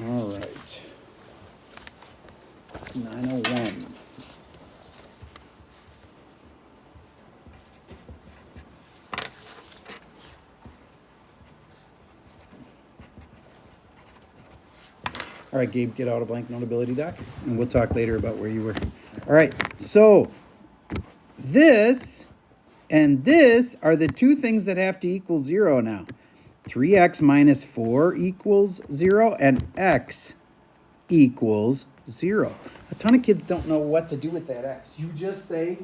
All right. It's 9:01. All right, Gabe, get out a blank notability doc, and we'll talk later about where you were. All right, so this and this are the two things that have to equal 0 now. 3x minus 4 equals 0, and x equals 0. A ton of kids don't know what to do with that x. You just say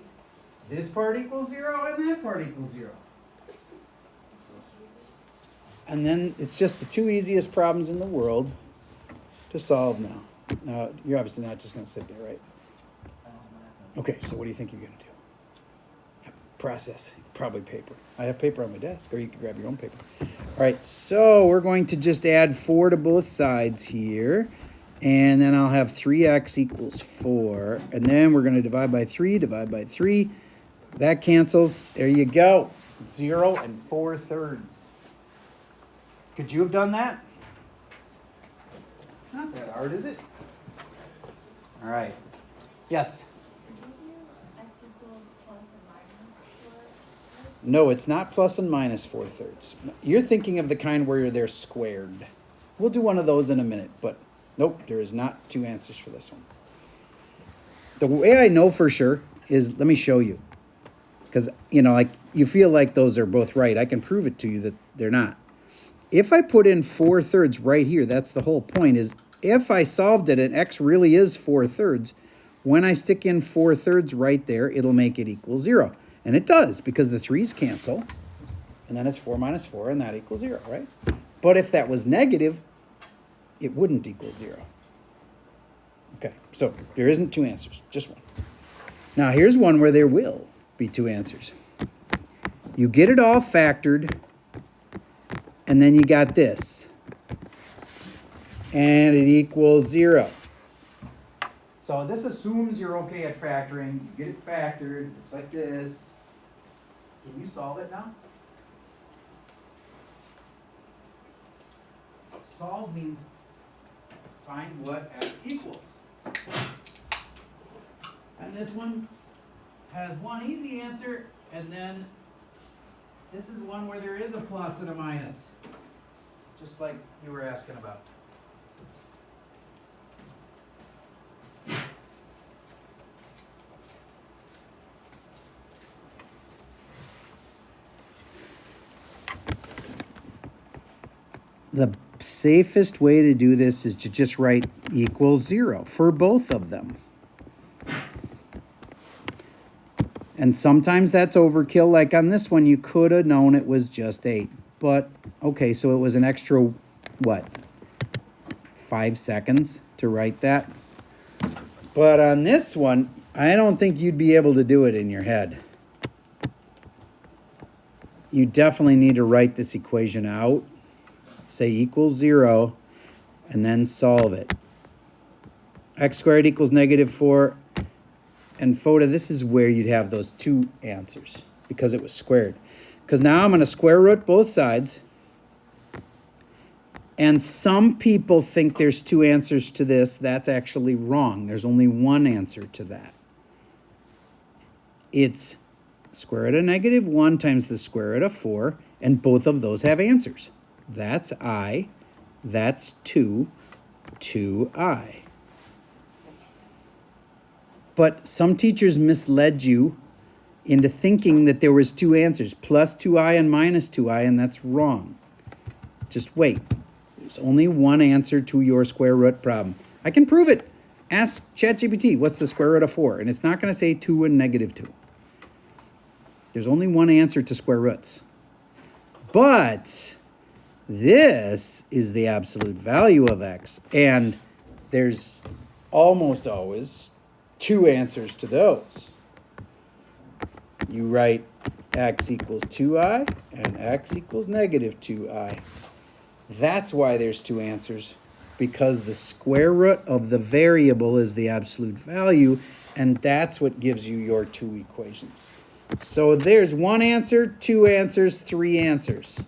this part equals 0 and that part equals 0. And then it's just the two easiest problems in the world to solve now. Now, you're obviously not just going to sit there, right? Okay, so what do you think you're going to do? Process, probably paper. I have paper on my desk, or you can grab your own paper. All right, so we're going to just add 4 to both sides here. And then I'll have 3x equals 4. And then we're going to divide by 3, divide by 3. That cancels. There you go. 0 and 4/3. Could you have done that? Not that hard, is it? All right. Yes? X equals plus and minus 4? No, it's not plus and minus 4/3. You're thinking of the kind where they're squared. We'll do one of those in a minute, but nope, there is not two answers for this one. The way I know for sure is, let me show you. Because, like you feel like those are both right. I can prove it to you that they're not. If I put in 4/3 right here, that's the whole point, is if I solved it and x really is 4/3, when I stick in 4/3 right there, it'll make it equal 0. And it does, because the 3's cancel, and then it's 4 minus 4, and that equals 0, right? But if that was negative, it wouldn't equal 0. Okay, so there isn't two answers, just one. Now here's one where there will be two answers. You get it all factored, and then you got this. And it equals 0. So this assumes you're okay at factoring. You get it factored, it's like this. Can you solve it now? Solve means find what x equals. And this one has one easy answer, and then this is one where there is a plus and a minus, just like you were asking about. The safest way to do this is to just write equals 0 for both of them. And sometimes that's overkill. Like on this one, you could have known it was just 8. But, okay, so it was an extra, what, 5 seconds to write that? But on this one, I don't think you'd be able to do it in your head. You definitely need to write this equation out. Say equals 0, and then solve it. X squared equals negative 4. And FOTA, this is where you'd have those two answers, because it was squared. Because now I'm going to square root both sides. And some people think there's two answers to this. That's actually wrong. There's only one answer to that. It's square root of negative 1 times the square root of 4, and both of those have answers. That's I, that's 2, 2I. But some teachers misled you into thinking that there was two answers, plus 2I and minus 2I, and that's wrong. Just wait. There's only one answer to your square root problem. I can prove it. Ask ChatGPT, what's the square root of 4? And it's not going to say 2 and negative 2. There's only one answer to square roots. But this is the absolute value of x. And there's almost always two answers to those. You write x equals 2i and x equals negative 2i. That's why there's two answers, because the square root of the variable is the absolute value, and that's what gives you your two equations. So there's one answer, two answers, three answers.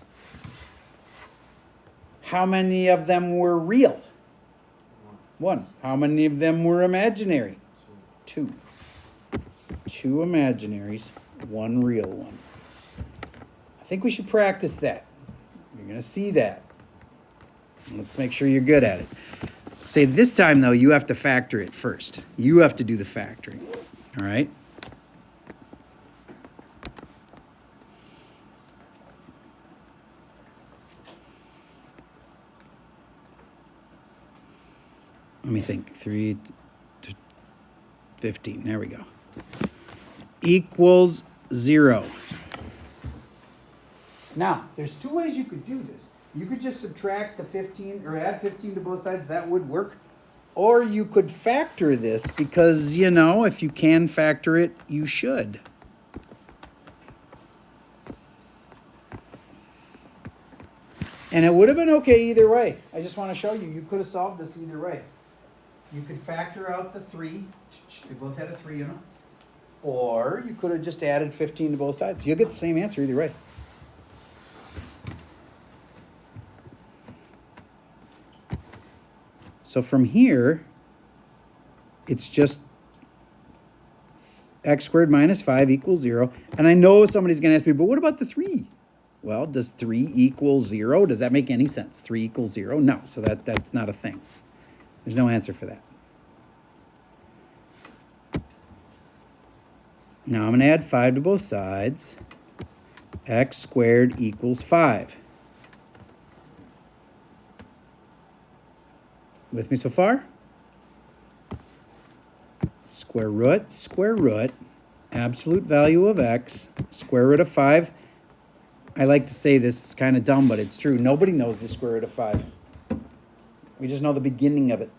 How many of them were real? 1. How many of them were imaginary? 2. 2 imaginaries, 1 real one. I think we should practice that. You're going to see that. Let's make sure you're good at it. Say this time, though, you have to factor it first. You have to do the factoring. All right? Let me think. 3 to 15. There we go. Equals 0. Now, there's 2 ways you could do this. You could just subtract the 15 or add 15 to both sides. That would work. Or you could factor this because, you know, if you can factor it, you should. And it would have been okay either way. I just want to show you, you could have solved this either way. You could factor out the 3. They both had a 3 in them. Or you could have just added 15 to both sides. You'll get the same answer either way. So from here, it's just x squared minus 5 equals 0. And I know somebody's going to ask me, but what about the 3? Well, does 3 equal 0? Does that make any sense? 3 equals 0? No, so that's not a thing. There's no answer for that. Now I'm going to add 5 to both sides. X squared equals 5. With me so far? Square root, absolute value of x, square root of 5. I like to say this is kind of dumb, but it's true. Nobody knows the square root of 5. We just know the beginning of it.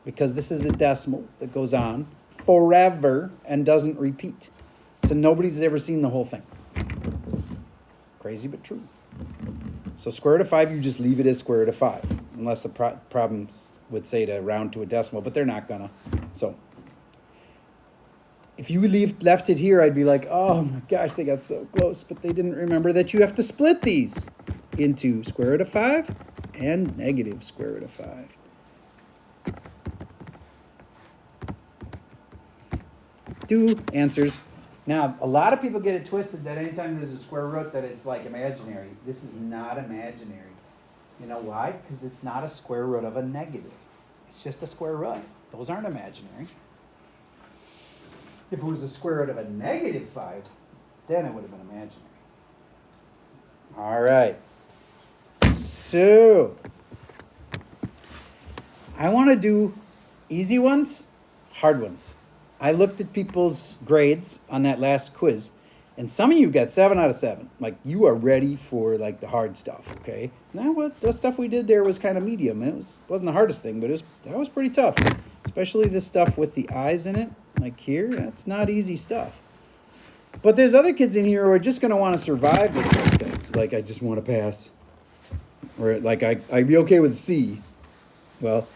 Because this is a decimal that goes on forever and doesn't repeat. So nobody's ever seen the whole thing. Crazy but true. So square root of 5, you just leave it as square root of 5. Unless the problems would say to round to a decimal, but they're not gonna. So if you left it here, I'd be like, oh my gosh, they got so close, but they didn't remember that you have to split these into square root of 5 and negative square root of 5. Two answers. Now, a lot of people get it twisted that anytime there's a square root that it's like imaginary. This is not imaginary. You know why? Because it's not a square root of a negative. It's just a square root. Those aren't imaginary. If it was a square root of a negative 5, then it would have been imaginary. All right. So, I want to do easy ones, hard ones. I looked at people's grades on that last quiz, and some of you got 7 out of 7. Like, you are ready for, like, the hard stuff, okay? Now, what the stuff we did there was kind of medium. It wasn't the hardest thing, but that was pretty tough. Especially this stuff with the eyes in it, like here. That's not easy stuff. But there's other kids in here who are just going to want to survive this test. Like, I just want to pass. Or, like, I'd be okay with C. Well,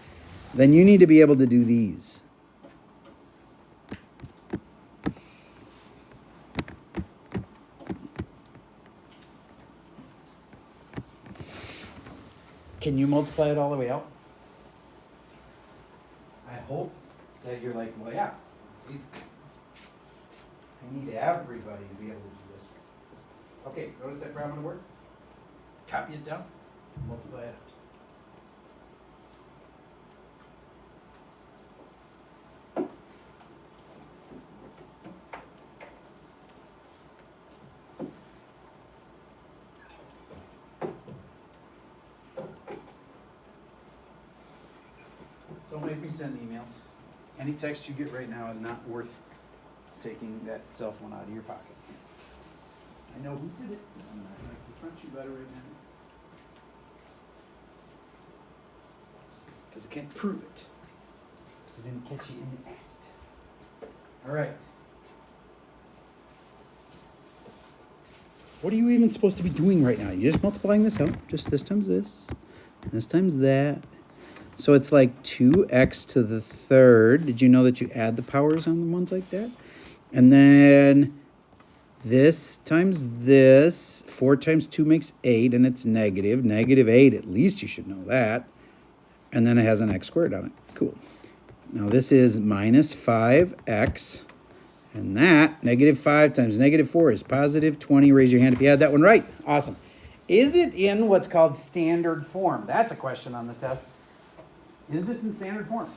then you need to be able to do these. Can you multiply it all the way out? I hope that you're like, well, yeah, it's easy. I need everybody to be able to do this. Okay, notice that problem to work? Copy it down, multiply it out. Don't make me send emails. Any text you get right now is not worth taking that cell phone out of your pocket. I know who did it. I'm not going to confront you about it right now. Because I can't prove it. Because I didn't catch you in the act. All right. What are you even supposed to be doing right now? You're just multiplying this out. Just this times this. This times that. So it's like 2x to the third. Did you know that you add the powers on the ones like that? And then this times this. 4 times 2 makes 8, and it's negative. Negative 8, at least you should know that. And then it has an x squared on it. Cool. Now this is minus 5x. And that, negative 5 times negative 4 is positive 20. Raise your hand if you had that one right. Awesome. Is it in what's called standard form? That's a question on the test. Is this in standard form?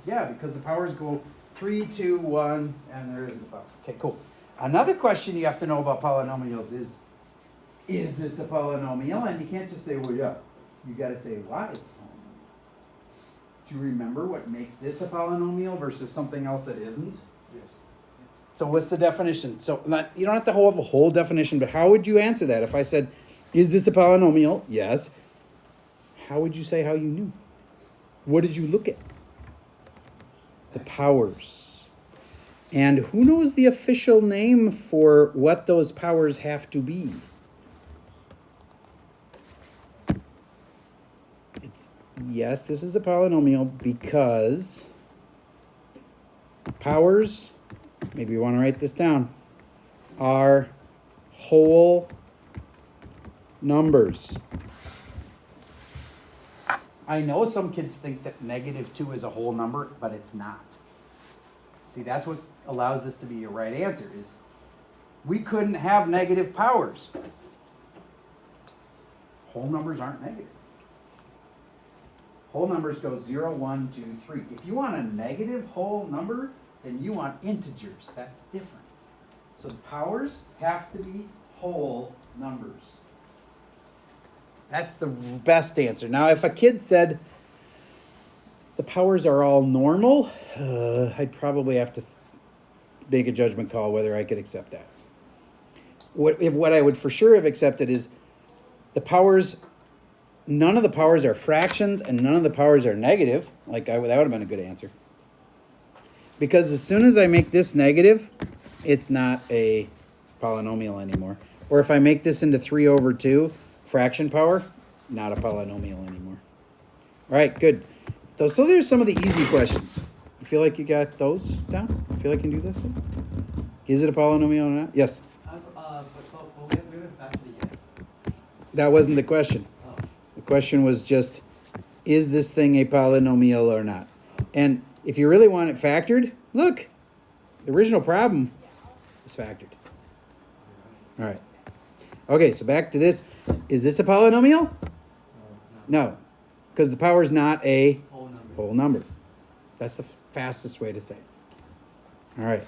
Yeah, because the powers go 3, 2, 1, and there isn't a power. Okay, cool. Another question you have to know about polynomials is this a polynomial? And you can't just say, well, yeah. You got to say why it's a polynomial. Do you remember what makes this a polynomial versus something else that isn't? Yes. So what's the definition? So you don't have to have a whole definition, but how would you answer that? If I said, is this a polynomial? Yes. How would you say how you knew? What did you look at? The powers. And who knows the official name for what those powers have to be? Yes, this is a polynomial because powers, maybe you want to write this down, are whole numbers. I know some kids think that negative 2 is a whole number, but it's not. See, that's what allows this to be a right answer, is we couldn't have negative powers. Whole numbers aren't negative. Whole numbers go 0, 1, 2, 3. If you want a negative whole number, then you want integers. That's different. So the powers have to be whole numbers. That's the best answer. Now, if a kid said the powers are all normal, I'd probably have to make a judgment call whether I could accept that. What I would for sure have accepted is the powers. None of the powers are fractions and none of the powers are negative. That would have been a good answer. Because as soon as I make this negative, it's not a polynomial anymore. Or if I make this into 3 over 2, fraction power, not a polynomial anymore. All right, good. So there's some of the easy questions. You feel like you got those down? You feel like you can do this? Is it a polynomial or not? Yes? We haven't factored it yet. That wasn't the question. The question was just, is this thing a polynomial or not? And if you really want it factored, look, the original problem is factored. All right. Okay, so back to this. Is this a polynomial? No, because the power is not a whole number. That's the fastest way to say it. All right.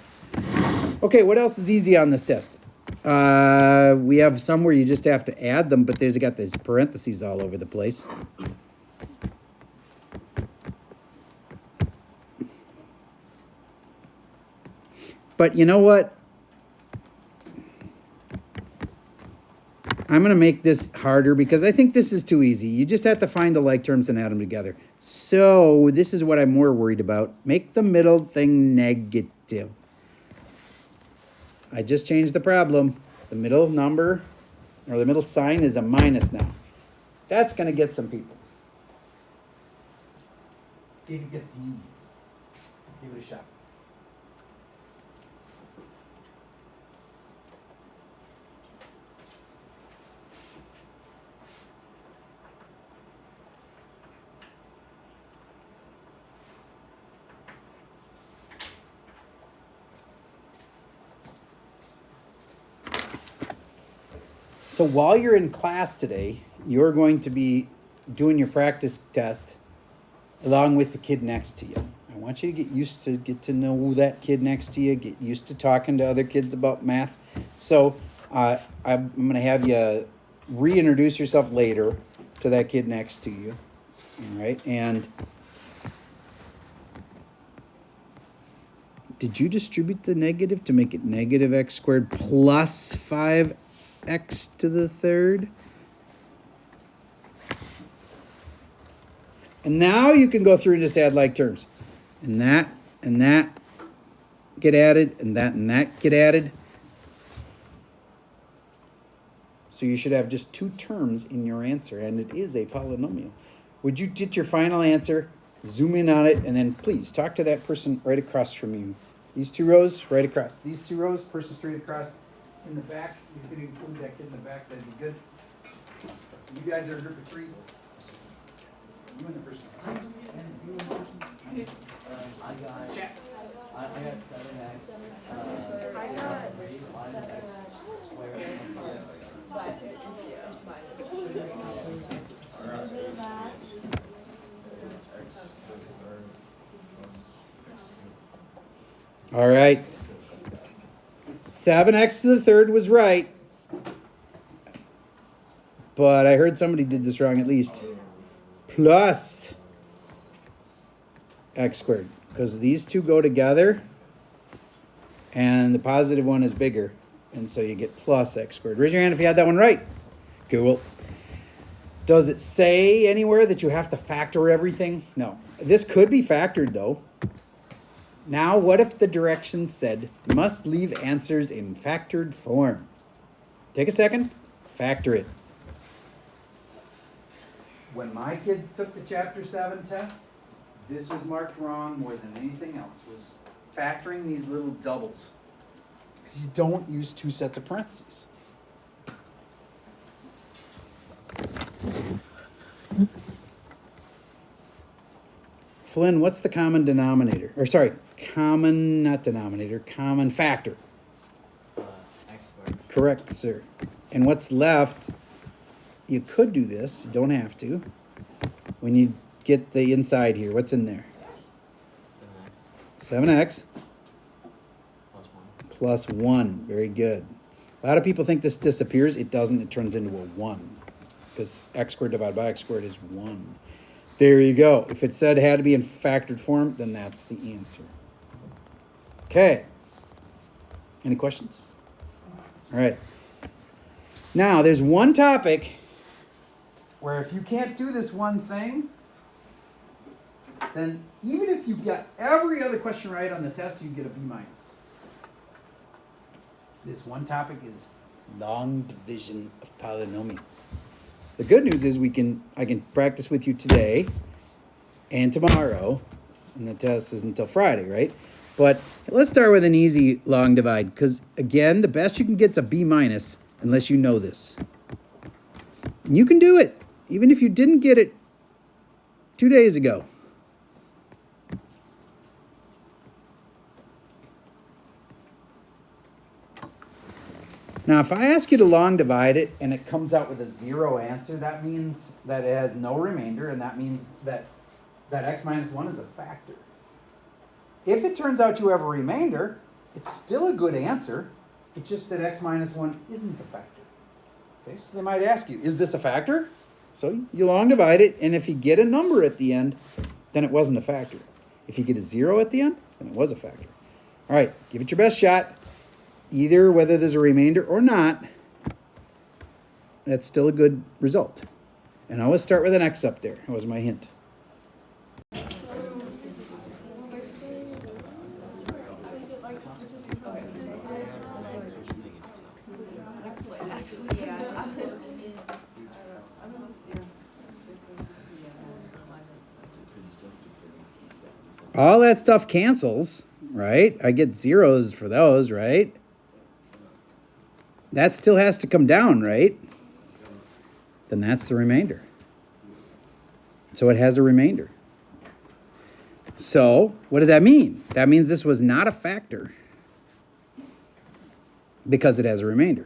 Okay, what else is easy on this test? We have some where you just have to add them, but there's got these parentheses all over the place. But you know what? I'm going to make this harder because I think this is too easy. You just have to find the like terms and add them together. So this is what I'm more worried about. Make the middle thing negative. I just changed the problem. The middle number, or the middle sign, is a minus now. That's going to get some people. See if it gets easy. Give it a shot. So while you're in class today, you're going to be doing your practice test along with the kid next to you. I want you to get to know that kid next to you, get used to talking to other kids about math. So I'm going to have you reintroduce yourself later to that kid next to you. All right, and did you distribute the negative to make it negative x squared plus 5x to the third? And now you can go through and just add like terms. And that get added, and that get added. So you should have just 2 terms in your answer, and it is a polynomial. Would you get your final answer, zoom in on it, and then please talk to that person right across from you. These 2 rows, right across. These 2 rows, person straight across. In the back, you could include that kid in the back, that'd be good. You guys are a group of 3. You and the person. All right. 7x to the third was right. But I heard somebody did this wrong at least. Plus x squared. Because these two go together. And the positive one is bigger. And so you get plus x squared. Raise your hand if you had that one right. Cool. Does it say anywhere that you have to factor everything? No. This could be factored though. Now, what if the directions said, must leave answers in factored form? Take a second, factor it. When my kids took the Chapter 7 test, this was marked wrong more than anything else, was factoring these little doubles. Because you don't use two sets of parentheses. Flynn, what's the common denominator? Or sorry, not denominator, common factor. X squared. Correct, sir. And what's left, you could do this, you don't have to. When you get the inside here, what's in there? 7x. 7x Plus 1. plus 1. Very good. A lot of people think this disappears. It doesn't. It turns into a 1. Because x squared divided by x squared is 1. There you go. If it said it had to be in factored form, then that's the answer. Okay. Any questions? All right. Now, there's one topic where if you can't do this one thing, then even if you get every other question right on the test, you get a B minus. This one topic is long division of polynomials. The good news is I can practice with you today and tomorrow, and the test is until Friday, right? But let's start with an easy long divide, because again, the best you can get is a B minus, unless you know this. And you can do it, even if you didn't get it 2 days ago. Now, if I ask you to long divide it and it comes out with a 0 answer, that means that it has no remainder, and that means that x minus 1 is a factor. If it turns out you have a remainder, it's still a good answer. It's just that x minus 1 isn't a factor. Okay, so they might ask you, is this a factor? So you long divide it, and if you get a number at the end, then it wasn't a factor. If you get a 0 at the end, then it was a factor. All right, give it your best shot. Either whether there's a remainder or not, that's still a good result. And I always start with an X up there. That was my hint. All that stuff cancels, right? I get zeros for those, right? That still has to come down, right? Then that's the remainder. So it has a remainder. So what does that mean? That means this was not a factor because it has a remainder.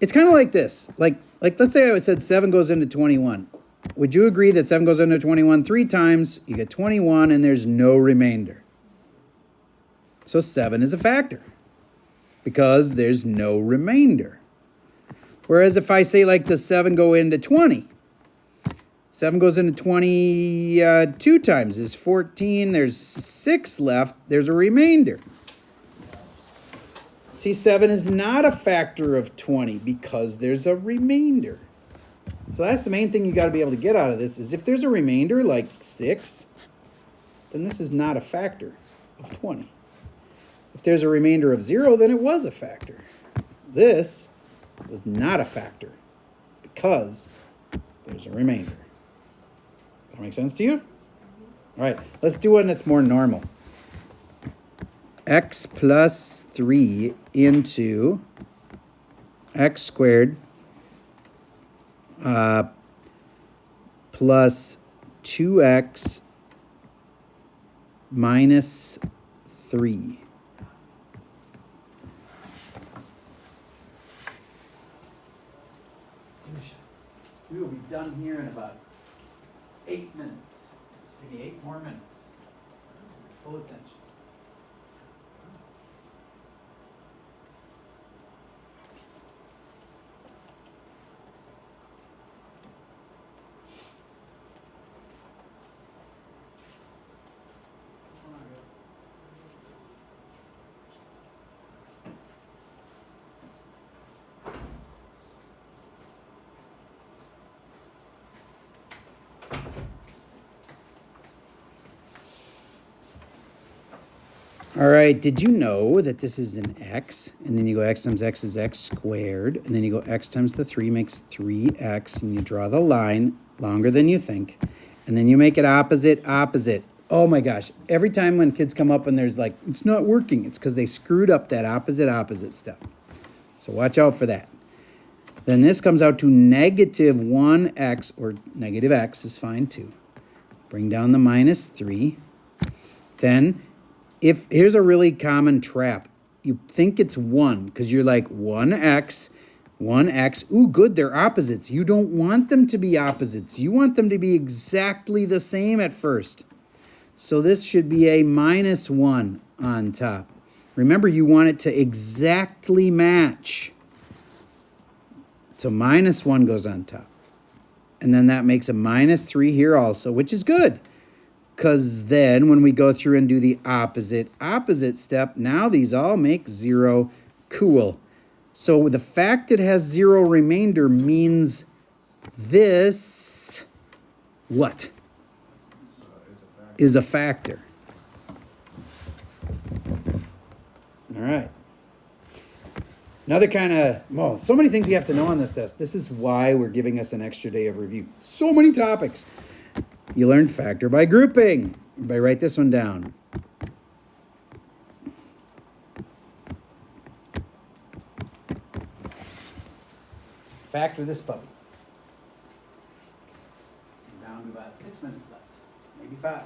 It's kind of like this. Like let's say I said 7 goes into 21. Would you agree that 7 goes into 21 3 times, you get 21, and there's no remainder? So 7 is a factor because there's no remainder. Whereas if I say, like, does 7 go into 20? 7 goes into 22 times is 14. There's 6 left. There's a remainder. See, 7 is not a factor of 20 because there's a remainder. So that's the main thing you got to be able to get out of this is if there's a remainder, like 6, then this is not a factor of 20. If there's a remainder of 0, then it was a factor. This was not a factor because there's a remainder. That make sense to you? All right, let's do one that's more normal. X plus 3 into x squared plus 2x minus 3. We will be done here in about 8 minutes. Just give me 8 more minutes. Full attention. All right, did you know that this is an x, and then you go x times x is x squared, and then you go x times the 3 makes 3x, and you draw the line longer than you think, and then you make it opposite, opposite. Oh my gosh, every time when kids come up and there's like, it's not working, it's because they screwed up that opposite, opposite step. So watch out for that. Then this comes out to negative 1x, or negative x is fine too. Bring down the minus 3. Then, here's a really common trap. You think it's 1, because you're like 1x, ooh, good, they're opposites. You don't want them to be opposites. You want them to be exactly the same at first. So this should be a minus 1 on top. Remember, you want it to exactly match. So minus 1 goes on top. And then that makes a minus 3 here also, which is good. Because then when we go through and do the opposite step, now these all make 0. Cool. So the fact it has 0 remainder means this, what? Is a factor. All right. Another kind of, well, so many things you have to know on this test. This is why we're giving us an extra day of review. So many topics. You learned factor by grouping. Everybody write this one down. Factor this puppy. Down to about 6 minutes left. Maybe 5.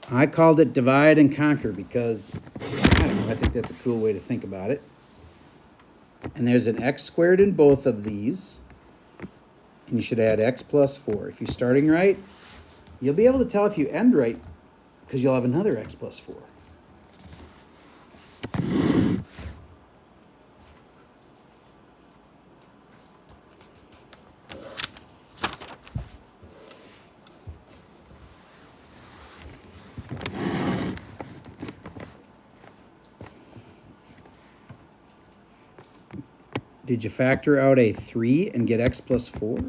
I called it divide and conquer because, I don't know, I think that's a cool way to think about it. And there's an x squared in both of these. And you should add x plus 4. If you're starting right, you'll be able to tell if you end right because you'll have another x plus 4. Did you factor out a 3 and get x plus 4?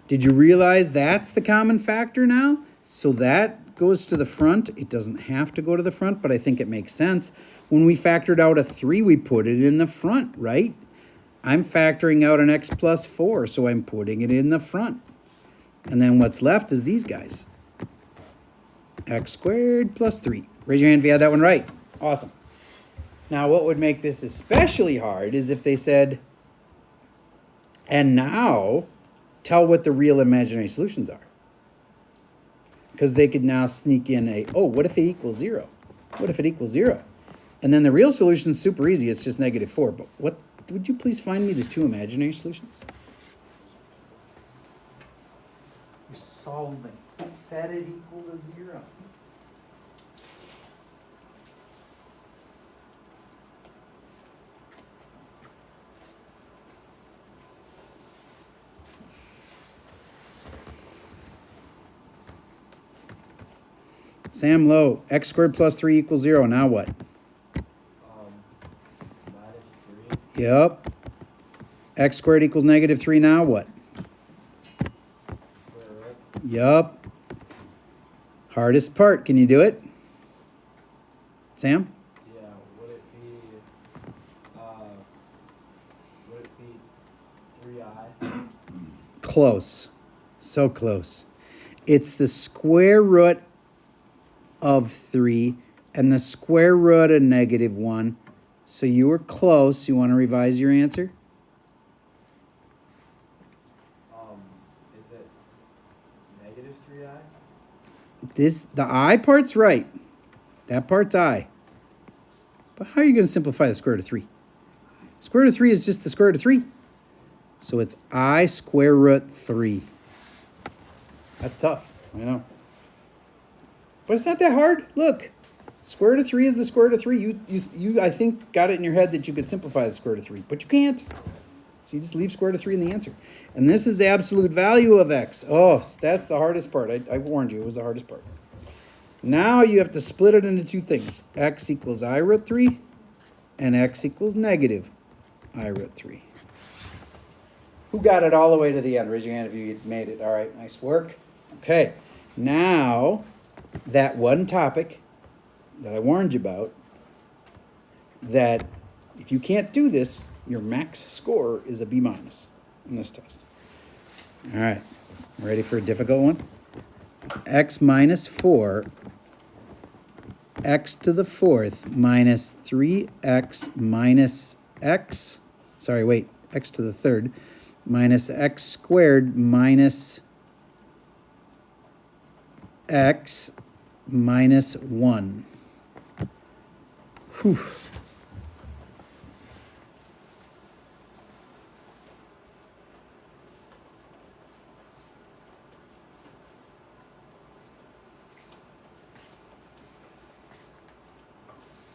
Did you realize that's the common factor now? So that goes to the front. It doesn't have to go to the front, but I think it makes sense. When we factored out a 3, we put it in the front, right? I'm factoring out an x plus 4, so I'm putting it in the front. And then what's left is these guys. X squared plus 3. Raise your hand if you had that one right. Awesome. Now, what would make this especially hard is if they said, and now, tell what the real imaginary solutions are. Because they could now sneak in a, oh, what if it equals 0? What if it equals 0? And then the real solution is super easy. It's just negative 4. But what, would you please find me the 2 imaginary solutions? You're solving. Set it equal to 0. Sam Lowe, x squared plus 3 equals 0. Now what? Minus 3. Yep. X squared equals negative 3. Now what? Square root. Yup. Hardest part. Can you do it? Sam? Yeah, would it be 3i? Close. So close. It's the square root of 3 and the square root of negative 1. So you were close. You want to revise your answer? Is it negative 3i? The I part's right. That part's I. But how are you going to simplify the square root of 3? Square root of 3 is just the square root of 3. So it's I square root 3. That's tough. I know. But it's not that hard. Look. Square root of 3 is the square root of 3. You I think, got it in your head that you could simplify the square root of 3. But you can't. So So you just leave square root of 3 in the answer. And this is the absolute value of x. Oh, that's the hardest part. I warned you, it was the hardest part. Now you have to split it into two things. X equals I root 3 and x equals negative I root 3. Who got it all the way to the end? Raise your hand if you made it. All right, nice work. Okay, now that one topic that I warned you about, that if you can't do this, your max score is a B- in this test. All right, ready for a difficult one? X minus 4, x to the fourth minus 3x minus x, sorry, wait, x to the third, minus x squared minus x minus 1. Whew.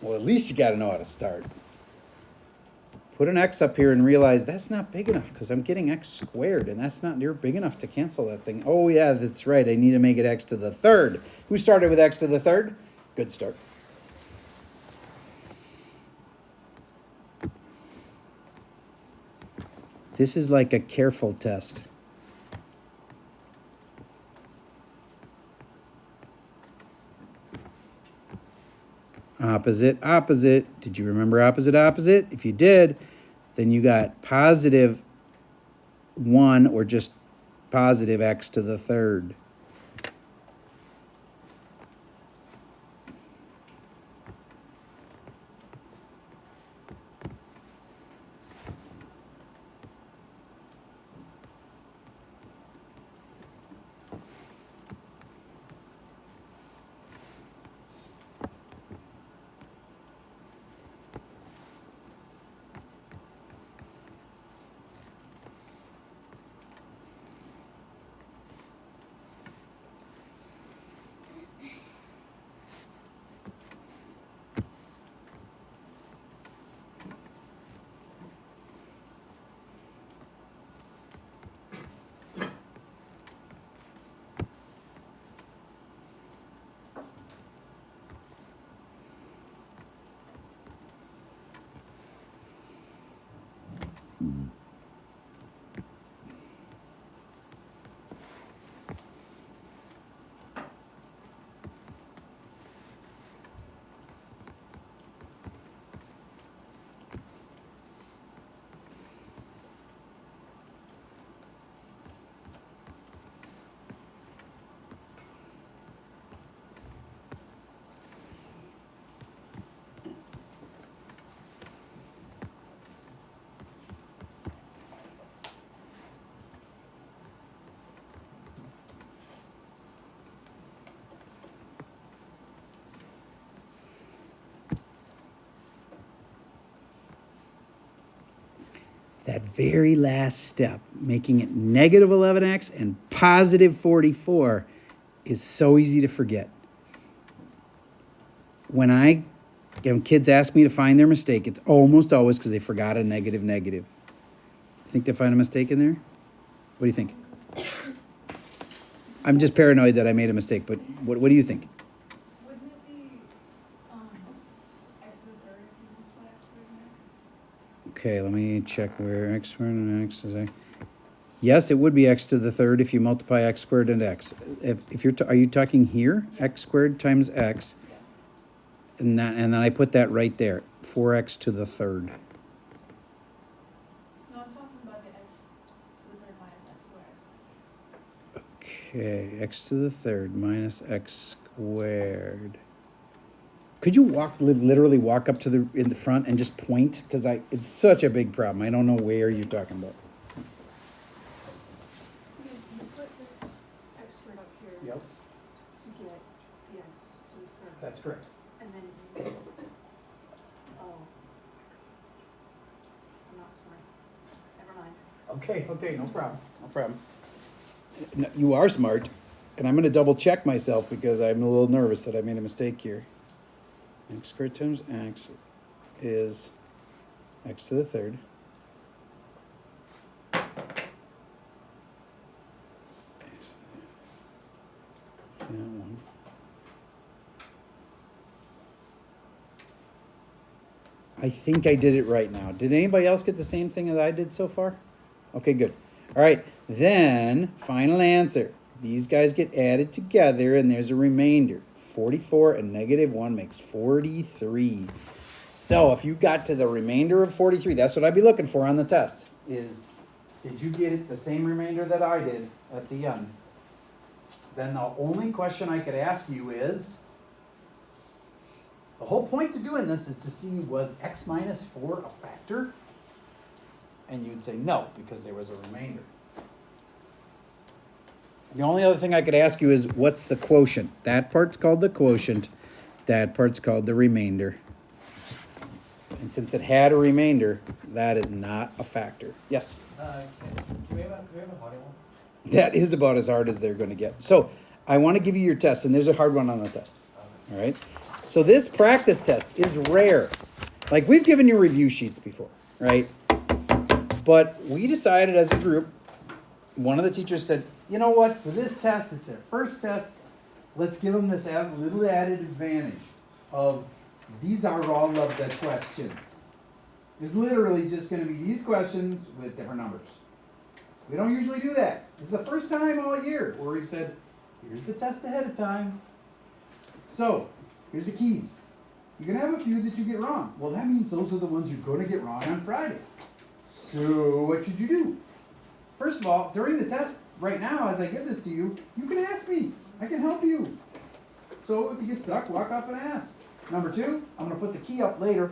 Well, at least you got to know how to start. Put an x up here and realize that's not big enough because I'm getting x squared, and that's not near big enough to cancel that thing. Oh, yeah, that's right. I need to make it x to the third. Who started with x to the third? Good start. This is like a careful test. Opposite, opposite. Did you remember opposite, opposite? If you did, then you got positive 1 or just positive x to the third. That very last step, making it negative 11x and positive 44, is so easy to forget. When kids ask me to find their mistake, it's almost always because they forgot a negative negative. Think they find a mistake in there? What do you think? I'm just paranoid that I made a mistake, but what do you think? Wouldn't it be, x to the third if you multiply x squared and x? Okay, let me check where x squared and x is. Yes, it would be x to the third if you multiply x squared and x. If you're are you talking here? X squared times x, and then I put that right there. 4x to the third. No, I'm talking about the x to the third minus x squared. Okay, x to the third minus x squared. Could you literally walk up to in the front and just point? Because it's such a big problem. I don't know where you're talking about. Because you put this x squared up here Yep, to get the x to the third. that's correct. And then you, oh. I'm not smart. Never mind. Okay, no problem, no problem. No, you are smart, and I'm going to double check myself because I'm a little nervous that I made a mistake here. X squared times x is x to the third I think I did it right now. Did anybody else get the same thing that I did so far? Okay, good. All right, then, final answer. These guys get added together, and there's a remainder. 44 and negative 1 makes 43. So if you got to the remainder of 43, that's what I'd be looking for on the test, is did you get it the same remainder that I did at the end? Then the only question I could ask you is, the whole point to doing this is to see, was x minus 4 a factor? And you'd say no, because there was a remainder. The only other thing I could ask you is, what's the quotient? That part's called the quotient. That part's called the remainder. And since it had a remainder, that is not a factor. Yes? Can we have a harder one? That is about as hard as they're going to get. So I want to give you your test, and there's a hard one on the test. All right? So this practice test is rare. Like, we've given you review sheets before, right? But we decided as a group, one of the teachers said, you know what, for this test, it's their first test, let's give them this little added advantage of these are all of the questions. It's literally just going to be these questions with different numbers. We don't usually do that. This is the first time all year where we've said, here's the test ahead of time. So, here's the keys. You're going to have a few that you get wrong. Well, that means those are the ones you're going to get wrong on Friday. So, what should you do? First of all, during the test, right now, as I give this to you, you can ask me. I can help you. So, if you get stuck, walk up and ask. Number 2, I'm going to put the key up later.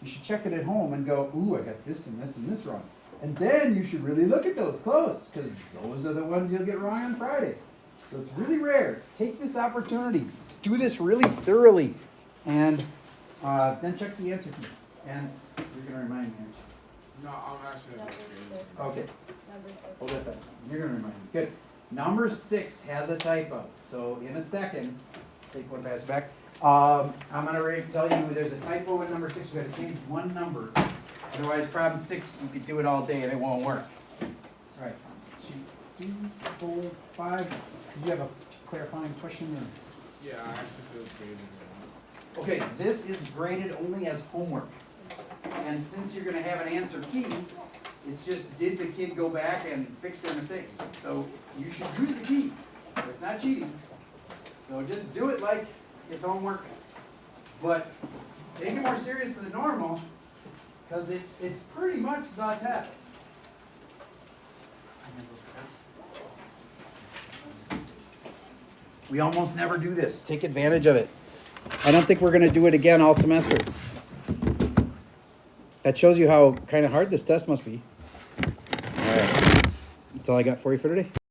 You should check it at home and go, ooh, I got this and this and this wrong. And then you should really look at those close, because those are the ones you'll get wrong on Friday. So it's really rare. Take this opportunity. Do this really thoroughly. And then check the answer key. And you're going to remind me, aren't you? No, I'm actually. Number 6. Okay. Number 6. Hold that thought. You're going to remind me. Good. Number 6 has a typo. So in a second, take one, pass it back. I'm going to tell you there's a typo in number 6. We got to change one number. Otherwise, problem 6, you could do it all day and it won't work. All right. 2, 3, 4, 5. Did you have a clarifying question? Or? Yeah, I actually feel graded. Okay, this is graded only as homework. And since you're going to have an answer key, it's just, did the kid go back and fix their mistakes? So you should use the key. It's not cheating. So just do it like it's homework. But take it more serious than normal, because it's pretty much the test. We almost never do this. Take advantage of it. I don't think we're going to do it again all semester. That shows you how kind of hard this test must be. All right. That's all I got for you for today.